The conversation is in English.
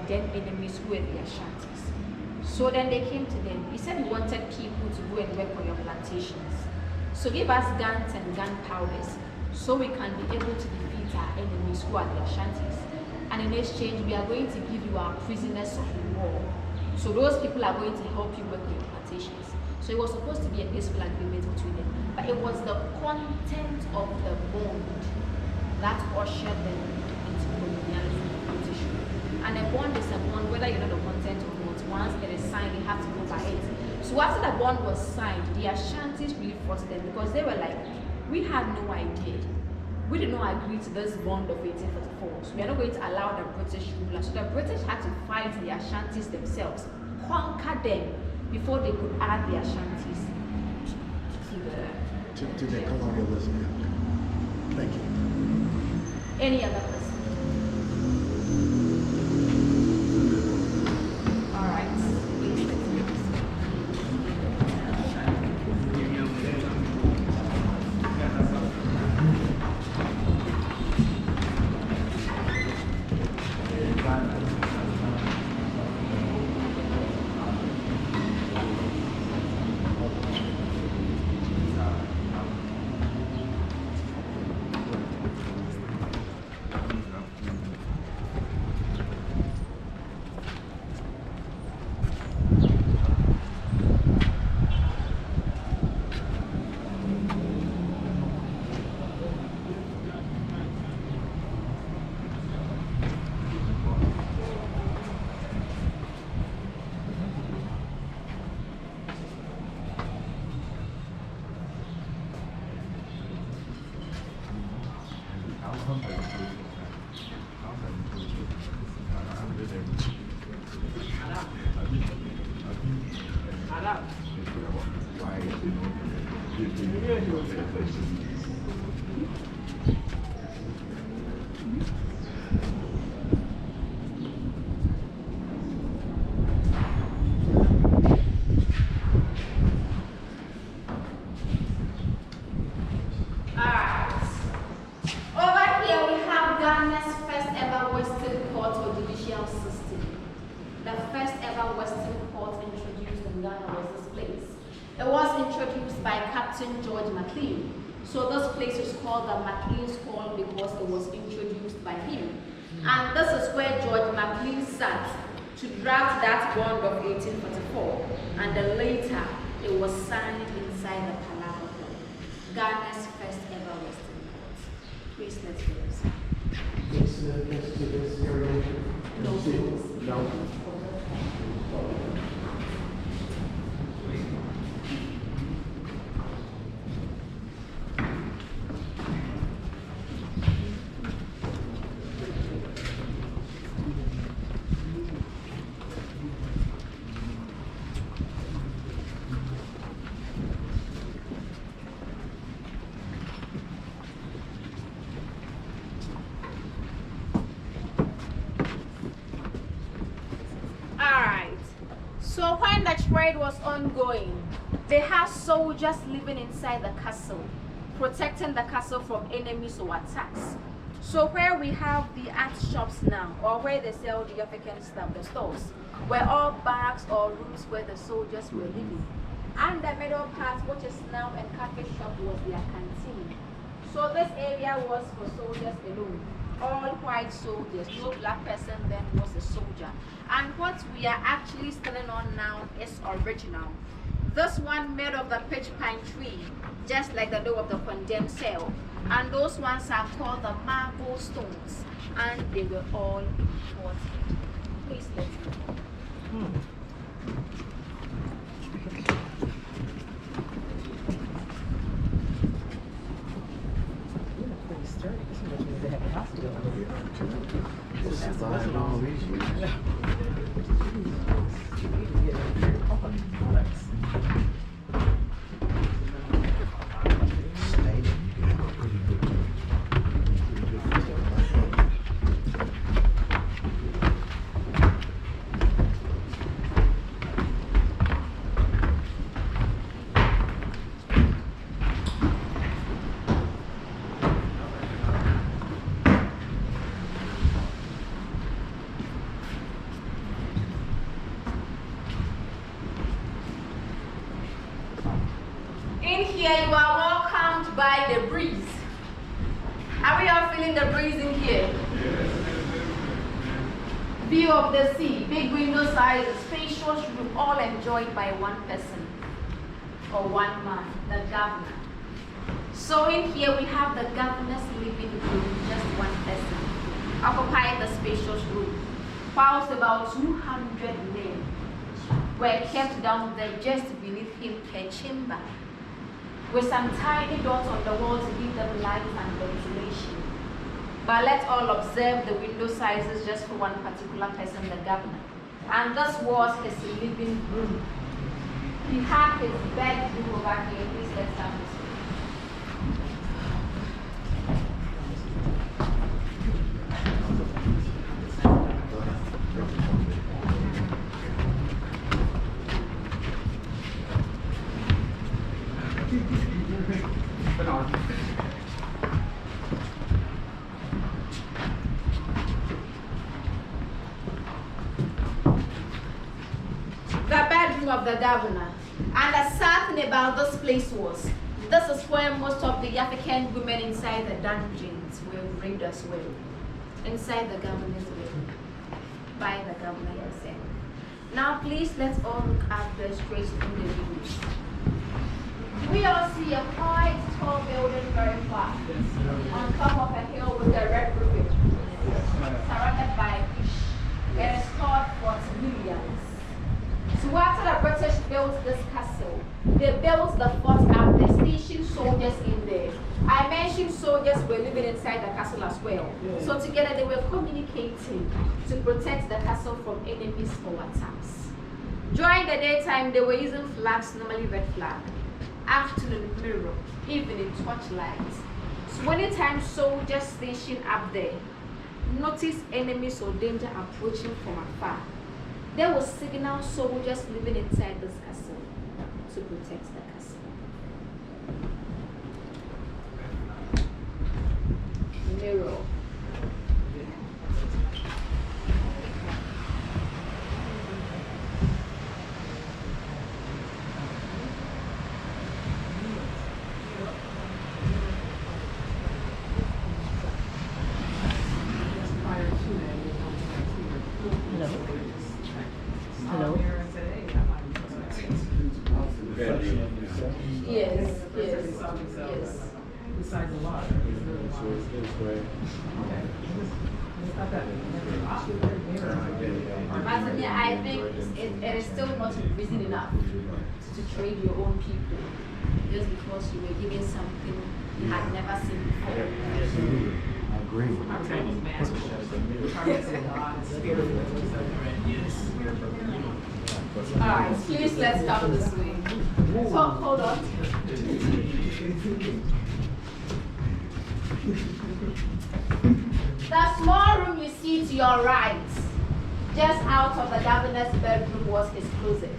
then enemies who were the Ashantis. So then they came to them. He said he wanted people to go and work on your plantations. So give us guns and gunpowders so we can be able to defeat our enemies who are the Ashantis. And in exchange, we are going to give you our prisoners of war. So those people are going to help you work on your plantations. So it was supposed to be a peaceful agreement between them. But it was the content of the bond that ushered them into colonialism and British rule. And a bond is a bond, whether you know the content or not. Once it is signed, you have to go by it. So after the bond was signed, the Ashantis really fought them because they were like, we had no idea. We did not agree to this bond of 1844. So we are not going to allow the British ruler. So the British had to fight the Ashantis themselves, conquer them before they could add the Ashantis to the colonialism. Thank you. Any other person? All right. So this place is called the Maclean's Hall because it was introduced by him. And this is where George Maclean sat to draft that bond of 1844. And then later, it was signed inside the Palaver Hall, Ghana's first ever Western court. Please let's hear this. Next to this area? No. No. So when the trade was ongoing, they had soldiers living inside the castle, protecting the castle from enemies or attacks. So where we have the art shops now, or where they sell the African stuff, the stores, were all barracks or rooms where the soldiers were living. And the middle part, which is now a cafe shop, was their canteen. So this area was for soldiers alone. All white soldiers, no black person then was a soldier. And what we are actually standing on now is original. This one made of the pitch pine tree, just like the door of the condemned cell. And those ones are called the marble stones, and they were all imported. Please let's go. here, you are welcomed by the breeze. Are we all feeling the breeze in here? View of the sea, big window sizes, spacious room, all enjoyed by one person or one man, the governor. So in here we have the governor's living room, just one person, occupying the spacious room, whilst about 200 men were kept down there just beneath him per chamber, with some tiny dots on the wall to give them light and ventilation. But let's all observe the window sizes just for one particular person, the governor. And this was his living room. He had his bedroom over here. Please let's have this one. Of the governor. And the sad thing about this place was, this is where most of the African women inside the dungeons were raped as well. Inside the governor's room, by the governor himself. Now please let's all look at the straight in the views. We all see a quite tall building very far, on top of a hill with a red roof, surrounded by fish. It is called Fort Williams. So after the British built this castle, they built the fort up, they stationed soldiers in there. I mentioned soldiers were living inside the castle as well. So together they were communicating to protect the castle from enemies or attacks. During the daytime, they were using flags, normally red flag. Afternoon, mirror, evening, torchlight. So anytime soldiers stationed up there notice enemies or danger approaching from afar, they will signal soldiers living inside this castle to protect the castle. Mirror. Besides the water. I think it is still not reason enough to trade your own people just because you were given something you had never seen before. I agree. Alright, please let's come this way. So, hold on. The small room you see to your right, just out of the governor's bedroom, was his closet.